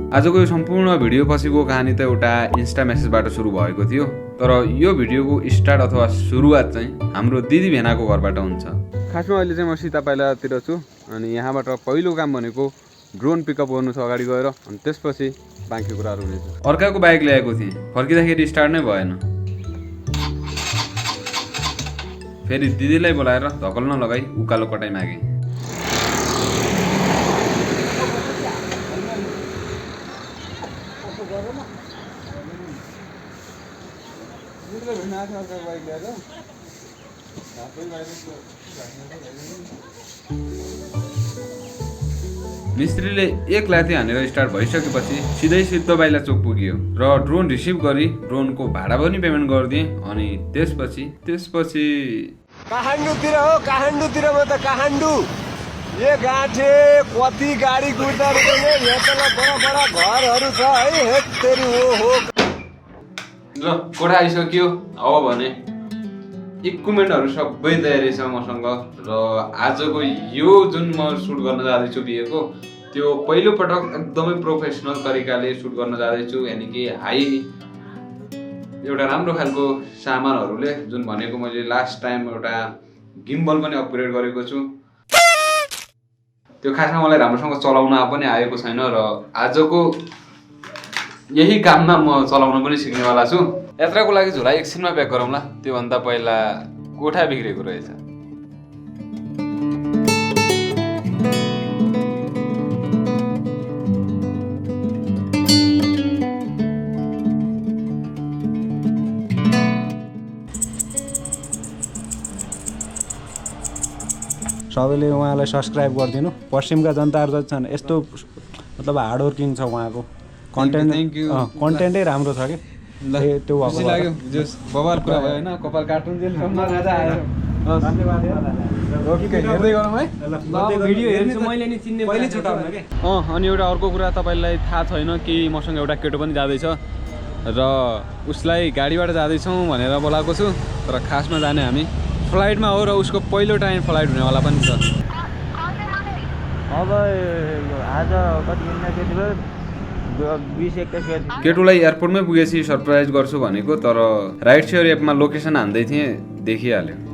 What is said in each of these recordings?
आजको यो सम्पूर्ण भिडियो पछिको कहानी त एउटा इन्स्टा मेसेजबाट सुरु भएको थियो, तर यो भिडियोको स्टार्ट अथवा सुरुवात चाहिँ हाम्रो दिदी भेनाको घरबाट हुन्छ। खासमा अहिले चाहिँ म सीता पाइलातिर छु अनि यहाँबाट पहिलो काम भनेको ड्रोन पिकअप गर्नु छ अगाडि गएर, अनि त्यसपछि बाँकी कुराहरू हुनेछ। अर्काको बाइक ल्याएको थिएँ, फर्किँदाखेरि स्टार्ट नै भएन। फेरि दिदीलाई बोलाएर धकल नलगाई उकालो कटाइ मागेँ। मिस्त्रीले एक लाठी हानेर स्टार्ट भइसकेपछि सिधै सिद्ध बाइला चोक पुग्यो र ड्रोन रिसिभ गरी ड्रोनको भाडा पनि पेमेन्ट गरिदिएँ। अनि त्यसपछि काठमाडौँतिर हो, काठमाडौँतिर म त काठमाडौँ ये गाँठे कति गाडी कुद्दा यहाँ बडा घरहरू छ है। हेत्तेरी हो र कोठा आइसक्यो। अब भने इक्विपमेन्टहरू सबै तयारी छ मसँग र आजको यो जुन म सुट गर्न जाँदैछु बिहेको, त्यो पहिलो पटक एकदमै प्रोफेसनल तरिकाले सुट गर्न जाँदैछु। यानि कि हाई एउटा राम्रो खालको सामानहरूले, जुन भनेको मैले लास्ट टाइम एउटा गिम्बल पनि अपग्रेड गरेको छु। त्यो खासमा मलाई राम्रोसँग चलाउन पनि आएको छैन र आजको यही काममा म चलाउन पनि सिक्नेवाला छु। यात्राको लागि झोला एकछिनमा प्याक गरौँला, त्योभन्दा पहिला कोठा बिग्रेको रहेछ। सबैले उहाँलाई सब्सक्राइब गरिदिनु। पश्चिमका जनताहरू जति छन् यस्तो मतलब हार्ड वर्किङ छ उहाँको। कन्टेन्टै राम्रो छ कि त्यो खुसी लाग्यो। बवाल कुरा भयो होइन, कपाल कार्टुन जेलसम्म राजा आयो। ओके, हेर्दै गरौँ है। भिडियो हेर्छु मैले नि चिन्ने पहिले छुटाउनु के। अनि एउटा अर्को कुरा, तपाईँलाई थाहा छैन कि मसँग एउटा केटो पनि जाँदैछ र उसलाई गाडीबाट जाँदैछौँ भनेर बोलाएको छु, तर खासमा जाने हामी फ्लाइटमा हो र उसको पहिलो टाइम फ्लाइट हुनेवाला पनि छ। अब आज कति भयो 20-21 केटुलाई एयरपोर्टमै पुगेपछि सरप्राइज गर्छु भनेको, तर राइड सेयर एपमा लोकेसन हान्दै थिएँ, देखिहाल्यो।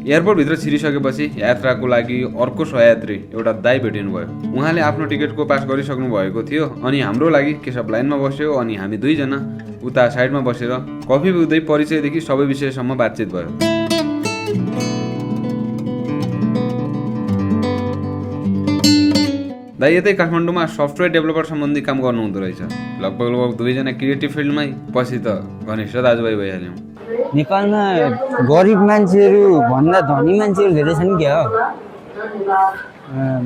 एयरपोर्टभित्र छिरिसकेपछि यात्राको लागि अर्को सहयात्री एउटा दाइ भेटिनु भयो। उहाँले आफ्नो टिकटको पास गरिसक्नु भएको थियो अनि हाम्रो लागि केशव लाइनमा बस्यो अनि हामी दुईजना उता साइडमा बसेर कफी पिउँदै परिचयदेखि सबै विषयसम्म बातचित भयो। दाइ यतै काठमाडौँमा सफ्टवेयर डेभलपर सम्बन्धी काम गर्नुहुँदो रहेछ। लगभग दुईजना क्रिएटिभ फिल्डमै, पछि त घनिष्ठ दाजुभाइ भइहाल्यौँ। नेपालमा गरिब मान्छेहरू भन्दा धनी मान्छेहरू धेरै छन् क्या हो।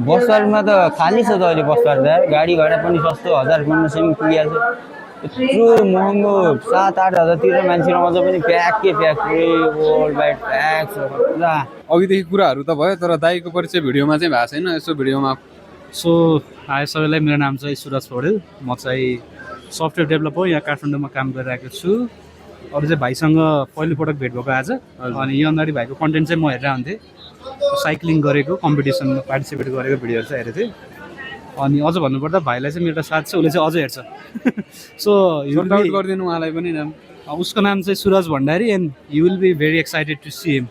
बसमा त खाली छ त अहिले बसमा त गाडी भाडा पनि सस्तो 1000-1500 पुगिहाल्छ। यत्रो महँगो 7-8 हजारतिर मान्छे अझ पनि प्याक वर्ल्ड वाइड प्याक छ पुरा। अघिदेखि कुराहरू त भयो, तर दाइको परिचय भिडियोमा चाहिँ भएको छैन। यसो भिडियोमा हाई सबैलाई, मेरो नाम चाहिँ सुरज पौडेल। म चाहिँ सफ्टवेयर डेभलपर हो, यहाँ काठमाडौँमा काम गरिरहेको छु। अरू चाहिँ भाइसँग पहिलोपटक भेट भएको आज। अनि यो अगाडि भाइको कन्टेन्ट चाहिँ म हेरेर आउँथेँ। साइक्लिङ गरेको, कम्पिटिसनमा पार्टिसिपेट गरेको भिडियोहरू चाहिँ हेरेको थिएँ। अनि अझ भन्नुपर्दा भाइलाई चाहिँ मेरो साथ छ, उसले चाहिँ अझ हेर्छ। सो गरिदिनु उहाँलाई पनि नाम। उसको नाम चाहिँ Suraj Bhandari and you will be very excited to see him.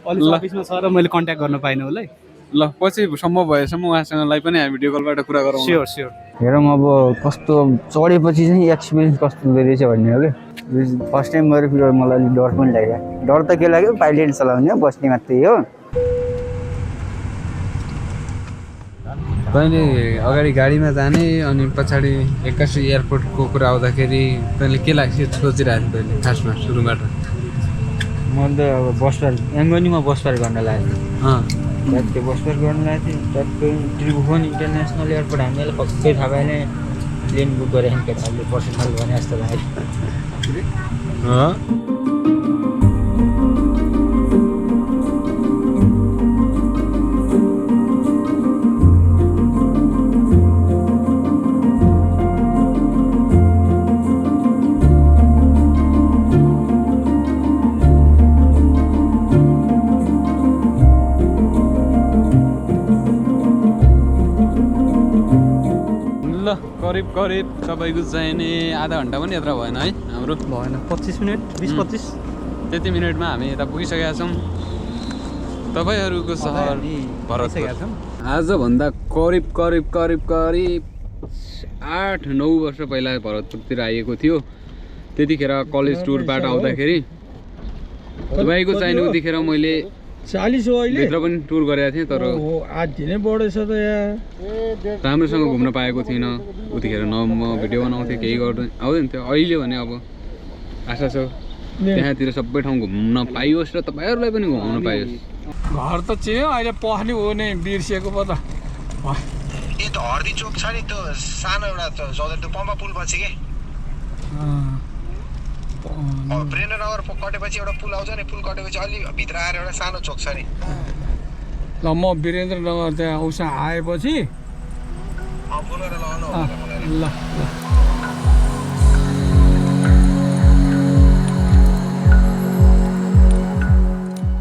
अहिले अफिसमा छ र मैले कन्ट्याक्ट गर्न पाइनँ उसलाई। ल, पछि सम्भव भएसम्म उहाँसँगलाई पनि हामी भिडियो कलबाट कुरा गरौँ। स्योर। हेरौँ अब कस्तो चढेपछि चाहिँ एक्सपिरियन्स कस्तो हुँदो रहेछ भन्ने हो कि। फर्स्ट टाइम गएर फेरि मलाई अलिक डर पनि लाग्यो। डर त के लाग्यो, पाइलट चलाउने हो, बस्ने मात्रै हो। तैँले अगाडि गाडीमा जाने अनि पछाडि एक्कासी एयरपोर्टको कुरा आउँदाखेरि तैँले के लाग्छ सोचिरहेको थिएँ तैँले खासमा सुरुबाट? मैले त अब बस पार एङ्गनीमा बस पार गर्न लागेको। ट्याक्कै बस पार गर्न लागेको थिएँ। ट्याक्कै त्रिभुवन इन्टरनेसनल एयरपोर्ट हामीलाई पक्कै थाहा भएन। प्लेन बुक गरेँ केटाहरूले पर्सनल भने जस्तो लाग्यो। करिब करिब तपाईँको चाहिने आधा घन्टा पनि यात्रा भएन है हाम्रो भएन 25 मिनट 20-25 त्यति मिनटमा हामी यता पुगिसकेका छौँ तपाईँहरूको सहर भरतपुर। आजभन्दा करिब करिब करिब करिब 8-9 वर्ष पहिला भरतपुरतिर आएको थियो। त्यतिखेर कलेज टुरबाट आउँदाखेरि तपाईँको चाहिने उतिखेर मैले 40 हो अहिले भित्र पनि टुर गरेको थिएँ तर आज नै बढेछ त यहाँ राम्रोसँग घुम्न पाएको थिइनँ। उतिखेर न म भिडियो बनाउँथेँ केही गर्दै आउँदैन थियो। अहिले भने अब आशा छ त्यहाँतिर सबै ठाउँ घुम्न पाइयोस् र तपाईँहरूलाई पनि घुमाउन पाइयोस्। घर त चियो अहिले पख्ने हो नि बिर्सिएको पो त ए त हर्दी चोक छ नि त्यो सानो एउटा चौधरी त्यो पम्पा पुल पछि के प्रेरणा नगर कटेपछि एउटा पुल आउँछ नि पुल कटेपछि अलि भित्र आएर एउटा सानो चोक छ नि ल म वीरेन्द्रनगर त्यहाँ औसा आएपछि बोलेर लगाउनु ल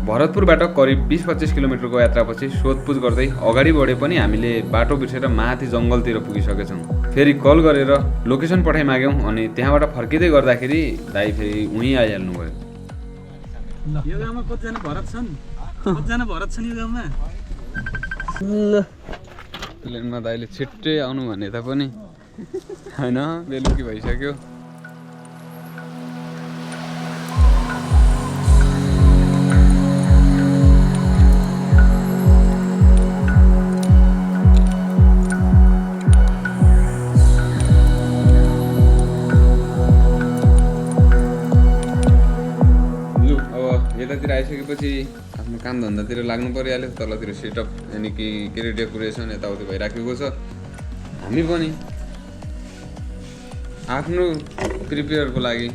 भरतपुरबाट करिब 20-25 किलोमिटरको यात्रापछि सोधपुछ गर्दै अगाडि बढे पनि हामीले बाटो बिर्सेर माथि जङ्गलतिर पुगिसकेछौँ। फेरि कल गरेर लोकेसन पठाइमाग्यौँ अनि त्यहाँबाट फर्किँदै गर्दाखेरि दाइ फेरि उहीँ आइहाल्नु भयो। यो गाउँमा कतिजना भरत छन् यो गाउँमा? प्लेनमा दाइले छिट्टै आउनु भने तापनि होइन बेलुकी भइसक्यो। यतातिर आइसकेपछि आफ्नो काम धन्दातिर लाग्नु परिहाल्यो। तलतिर सेटअप यानि कि के अरे डेकोरेसन यताउति भइराखेको छ। हामी पनि आफ्नो प्रिपेयरको लागि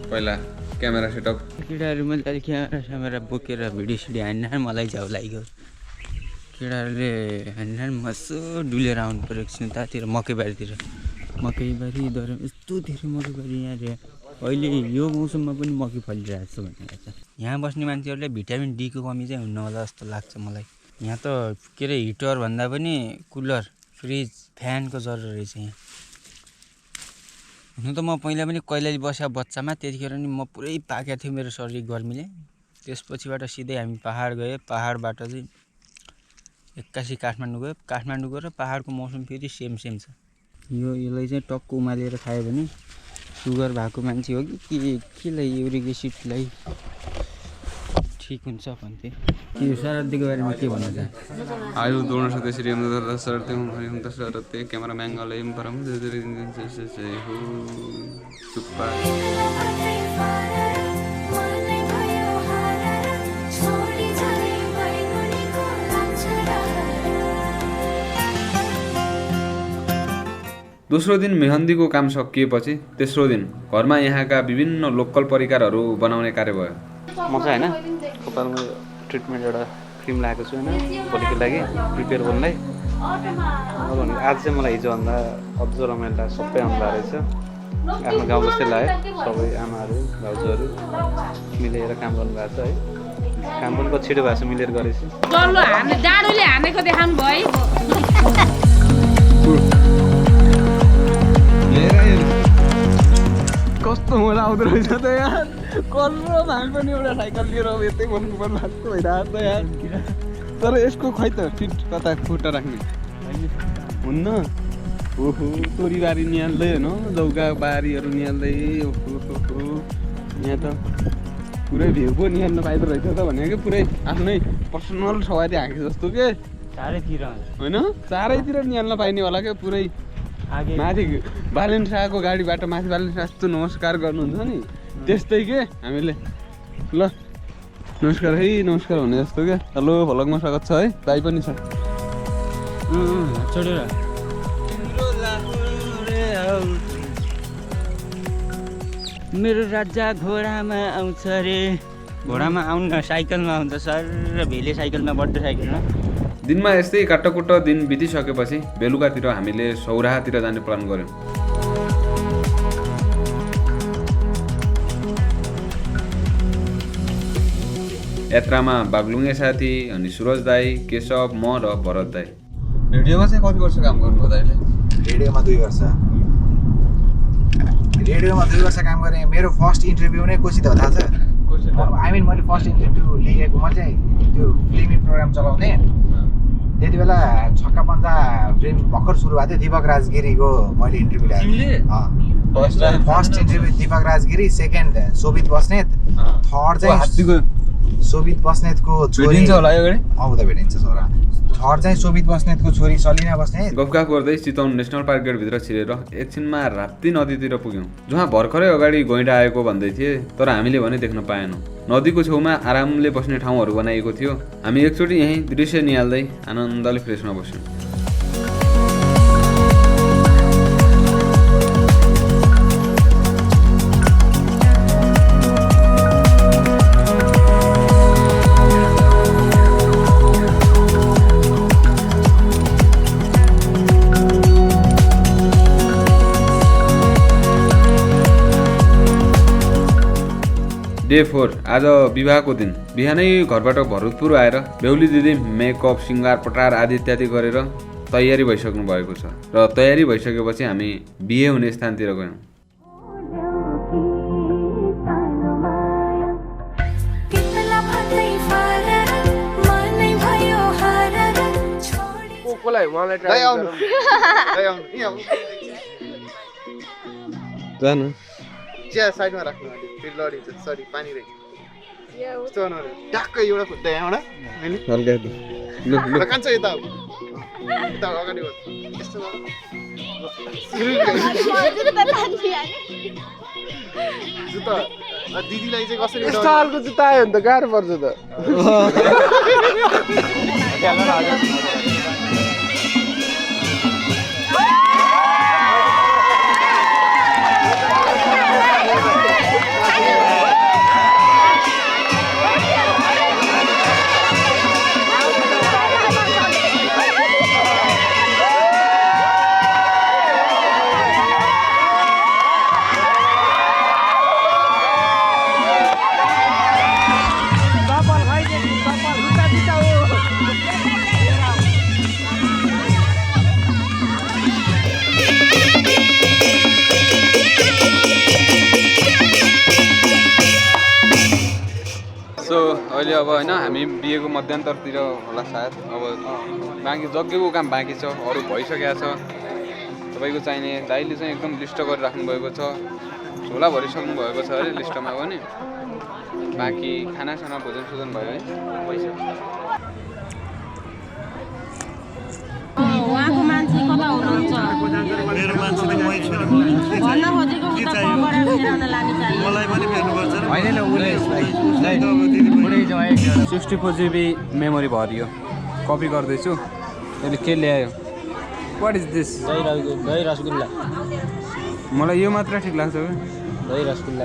पहिला क्यामेरा सेटअप केटाहरू मैले अहिले क्यामेरा बोकेर भिडियो सिडियो हान्न मलाई झ्याउ लाग्यो। केटाहरूले हान्न मसो डुलेर आउनु पऱ्यो एकछिन तातिर मकैबारीतिर मकैबारी दर यस्तो धेरै मकैबारी यहाँ रे अहिले यो मौसममा पनि मकै फलिरहेको छ भनेर छ। यहाँ बस्ने मान्छेहरूलाई भिटामिन डीको कमी चाहिँ हुन्न होला जस्तो लाग्छ मलाई। यहाँ त के अरे हिटर भन्दा पनि कुलर फ्रिज फ्यानको जरुरी रहेछ यहाँ। हुनु त म पहिला पनि कैलाली बस्या बच्चामा त्यतिखेर नि म पुरै पाकेको थियो मेरो शरीर गर्मीले। त्यसपछिबाट सिधै हामी पहाड गयो। पहाडबाट चाहिँ 81 काठमाडौँ गयो। काठमाडौँ गएर पहाडको मौसम फेरि सेम छ। यसलाई चाहिँ टक्क उमालेर खायो भने सुगर भएको मान्छे हो कि केलाई युरिक एसिडलाई ठिक हुन्छ भन्थे। के शरदीको बारेमा के भन्नु चाहन्छ? आयु दोनों सदस्य सरते हूँ सरते कैमरा मैंगल परम हो सुप्पा दोस्रो दिन मेहन्दीको काम सकिएपछि तेस्रो दिन घरमा यहाँका विभिन्न लोकल परिकारहरू बनाउने कार्य भयो। म चाहिँ होइन कपालमा ट्रिटमेन्ट एउटा क्रिम लगाएको छु होइन भोलिको लागि प्रिपेयर गर्नलाई। भने आज चाहिँ मलाई हिजोभन्दा अझ रमाइलो लाग्यो। सबै आउँदा रहेछ आफ्नो गाउँ जस्तै लाग्यो। सबै आमाहरू भाउजूहरू मिलेर काम गर्नुभएको छ है। काम पनि कति छिटो भएको छ मिलेर गरेपछि। डाडुले हानेको देखाउनु भयो। कस्तो मजा आउँदो रहेछ त यार। कल्लो हामी पनि एउटा साइकल लिएर अब यतै बस्नु पर्नु जस्तो भइरहेको छ यार। तर यसको खै त फिट कता खुट्टा राख्ने हुन्न। ओहो तोरीबारी निहाल्दै होइन जौका बारीहरू निहाल्दै ओहो यहाँ त पुरै भ्यू पो निहाल्न पाइदो रहेछ त भनेको पुरै आफ्नै पर्सनल सवारी हाँके जस्तो के चारैतिर होइन चारैतिर निहाल्न पाइने होला क्या। पुरै माथि बालेन शाहको गाडीबाट माथि बालेन शाह जस्तो नमस्कार गर्नुहुन्छ नि त्यस्तै के हामीले ल नमस्कार है नमस्कार भने जस्तो क्या। हेलो भ्लगमा स्वागत छ है दाइ पनि छ। मेरो राजा घोडामा आउँछ रे। घोडामा आउनु साइकलमा आउँछ सर भेले साइकलमा बड्डो साइकलमा। दिनमा यस्तै काट्टकुट्ट दिन बितिसकेपछि बेलुकातिर हामीले सौराहातिर जाने प्लान गऱ्यौँ। यात्रामा बागलुङे साथी अनि सुरज दाई केशव म र भरत दाई। रेडियोमा चाहिँ कति वर्ष काम गर्नुभयो दाइले? रेडियोमा 2 वर्ष काम गरेँ। मेरो फर्स्ट इन्टरभ्यू नै कोसित हो थाहा छ? आई मिन मैले फर्स्ट इन्टरभ्यू लिएको म चाहिँ त्यो फिल्मी प्रोग्राम चलाउँथेँ। त्यति बेला छक्का पन्जा फिल्म भर्खर सुरु भएको थियो। दीपक राजगिरीको मैले इन्टरभ्यू ल्याएको। First interview Deepak Rajgiri, second Shobhit Basnet, third चाहिँ शोभित बस्नेतको छोरी आउँदा भेटिन्छ छोरा। थर्ड चाहिँ शोभित बस्नेतको छोरी सलिना बस्नेत। गफगाफ गर्दै चितवन नेसनल पार्क गेटभित्र छिरेर एकछिनमा राप्ती नदीतिर पुग्यौँ, जहाँ भर्खरै अगाडि गैँडा आएको भन्दै थिए, तर हामीले भने देख्न पाएनौँ। नदीको छेउमा आरामले बस्ने ठाउँहरू बनाइएको थियो। हामी एकचोटि यहीँ दृश्य निहाल्दै आनन्दले फ्रेसमा बस्यौँ। डे 4 आज विवाहको दिन। बिहानै घरबाट भरतपुर आएर बेहुली दिदी मेकअप, सिङ्गार, पटार आदि इत्यादि गरेर तयारी भइसक्नु भएको छ र तयारी भइसकेपछि हामी बिहे हुने स्थानतिर गयौँ। साइडमा राख्नु फेरि लडिन्छ। सरी पानी रहेछ ट्याक्कै एउटा खुट्टा यहाँबाट कान्छ यता अगाडि यस्तो जुत्ता दिदीलाई चाहिँ कसरी यस्तो खालको जुत्ता आयो भने त गाह्रो पर्छ त। अहिले अब होइन हामी बिहेको मध्यान्तरतिर होला सायद। अब बाँकी जग्गेको काम बाँकी छ, अरू भइसकेको छ। तपाईँको चाहिने दाइले चाहिँ एकदम लिस्ट गरिराख्नु भएको छ। झोला भरिसक्नु भएको छ अरे लिस्टमा पनि। बाँकी खानासाना भोजन सोजन भयो है उहाँको मान्छे कता हुनुहुन्छ? मेरो मान्छे त मै छु नि। भन्न खोजेको उता पगडा फेराउन लागि चाहियो। मलाई पनि फेर्नुपर्छ र। होइन उसले 64 GB मेमोरी भरियो। कपी गर्दैछु। यसले के ल्यायो? What is this? दही रसगुल्ला। मलाई यो मात्र ठिक लाग्छ। दही रसगुल्ला।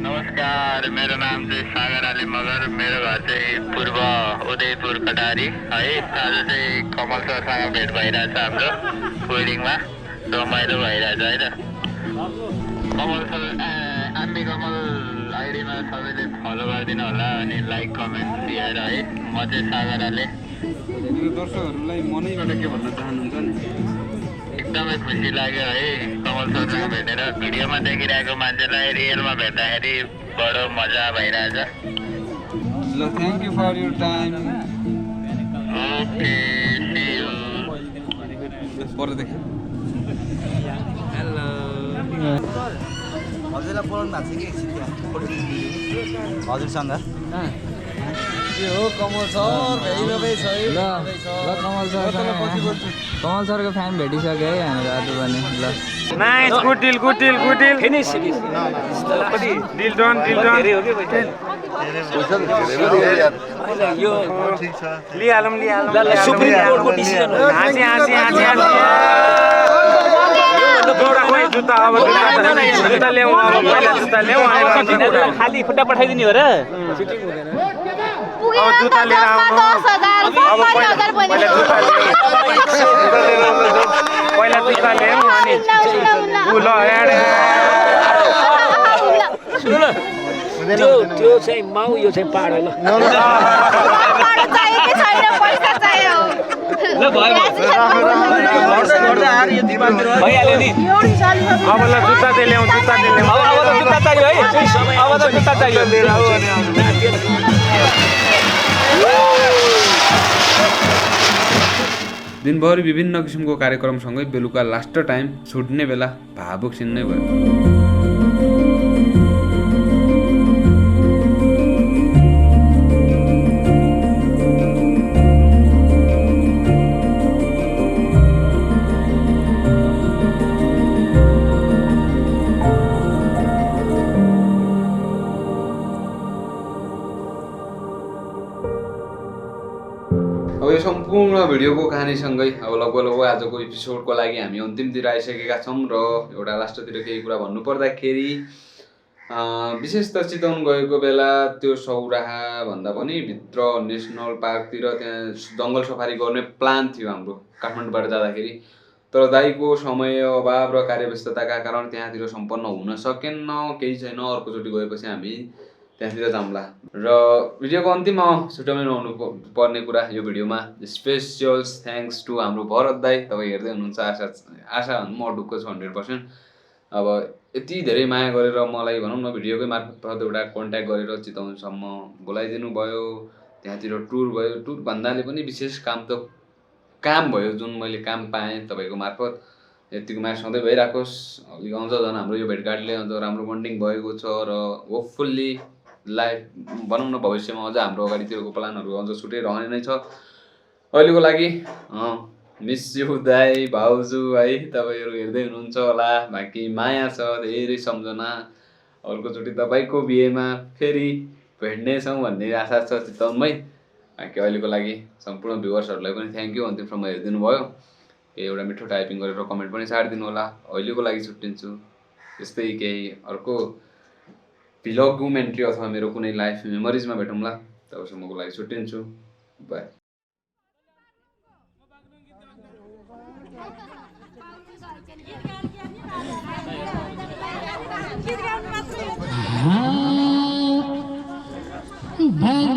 नमस्कार, मेरो नाम चाहिँ सागर आली मगर। मेरो घर चाहिँ पूर्व उदयपुर कटारी है। आज चाहिँ कमल सरसँग भेट भइरहेछ हाम्रो वेडिङमा। रमाइलो भइरहेछ होइन। कमल सर आम्बी कमल आइडीमा सबैले फलो गरिदिनु होला अनि लाइक कमेन्ट दिएर है। म चाहिँ सागर आली। दर्शकहरूलाई मनैबाट के भन्न चाहनुहुन्छ नि? एकदमै खुसी लाग्यो है कमल सरसँग भेटेर। भिडियोमा देखिरहेको मान्छेलाई रियलमा भेट्दाखेरि बडो मजा भइरहेछ। ल thank you for your time. Okay see you. परदेखि हजुरलाई बोलाउनु भएको छ कि एकछिन हजुरसँग? के हो कमल सर भेटिरहेको छ है। ल कमल सर कमल सरको फ्यान भेटिसक्यो है हाम्रो आज पनि। ल nice, good deal finish deal done यो ठीक छ। लिहालौँ सुप्रिम कोर्टको डिसिजन हो। हाँसी जुत्ता अब जुत्ता ल्याउँ। अब पहिला जुत्ता ल्याउँ। खाली खुट्टा पठाइदिने हो र? अब जुत्ता लिएर आउनु। अब पहिला जुत्ता ल्याउँ अनि ल त्यो चाहिँ माउ, यो चाहिँ पाडो। ल पैसा चाहियो ल भयो भइहाल्यो नि अब ल जुत्ता चाहिँ ल्याउँ अब त जुत्ता चाहियो है अब त जुत्ता चाहियो दिनभरि विभिन्न किसिमको कार्यक्रमसँगै बेलुका लास्ट टाइम छुट्ने बेला भावुक सिन नै भयो। अब यो सम्पूर्ण भिडियोको कहानीसँगै अब लगभग आजको एपिसोडको लागि हामी अन्तिमतिर आइसकेका छौँ र एउटा लास्टतिर केही कुरा भन्नुपर्दाखेरि विशेष त चितवन गएको बेला त्यो सौराहा भन्दा पनि भित्र नेसनल पार्कतिर त्यहाँ जङ्गल सफारी गर्ने प्लान थियो हाम्रो काठमाडौँबाट जाँदाखेरि, तर दाइको समय अभाव र कार्यव्यस्तताका कारण त्यहाँतिर सम्पन्न हुन सकेन। केही छैन, अर्कोचोटि गएपछि हामी त्यहाँतिर जाउँला। र भिडियोको अन्तिममा छुट्याउनु नहुनु पर्ने कुरा यो भिडियोमा स्पेसियल थ्याङ्क्स टु हाम्रो भरत दाई। तपाईँ हेर्दै हुनुहुन्छ, आशा म ढुक्क छु 100%। अब यति धेरै माया गरेर मलाई भनौँ न भिडियोकै मार्फत एउटा कन्ट्याक्ट गरेर चितवनसम्म बोलाइदिनु भयो, त्यहाँतिर टुर भयो। टुर भन्दाले पनि विशेष काम भयो जुन मैले काम पाएँ तपाईँको मार्फत। यतिको माया सधैँ भइराखोस्। अलिक अझ झन् हाम्रो यो भेटघाटले अझ राम्रो बन्डिङ भएको छ र होपफुल्ली लाइफ भनौँ न भविष्यमा अझ हाम्रो अगाडितिरको प्लानहरू अझ छुटै रहने नै छ। अहिलेको लागि मिस यु दाई भाउजू है, तपाईँहरू हेर्दै हुनुहुन्छ होला। बाँकी माया छ, धेरै सम्झना। अर्कोचोटि तपाईँको बिहेमा फेरि भेट्नेछौँ भन्ने आशा छ चितवनमै। बाँकी अहिलेको लागि सम्पूर्ण भ्युवर्सहरूलाई पनि थ्याङ्क यू अन्तिमसम्म हेरिदिनु भयो। एउटा मिठो टाइपिङ गरेर कमेन्ट पनि छाडिदिनु होला। अहिलेको लागि छुट्टिन्छु। यस्तै केही अर्को भ्लगुमेन्ट्री अथवा मेरो कुनै लाइफ मेमोरिजमा भेटौँला। तबसम्मको लागि छुट्टिन्छु। बाई। भाग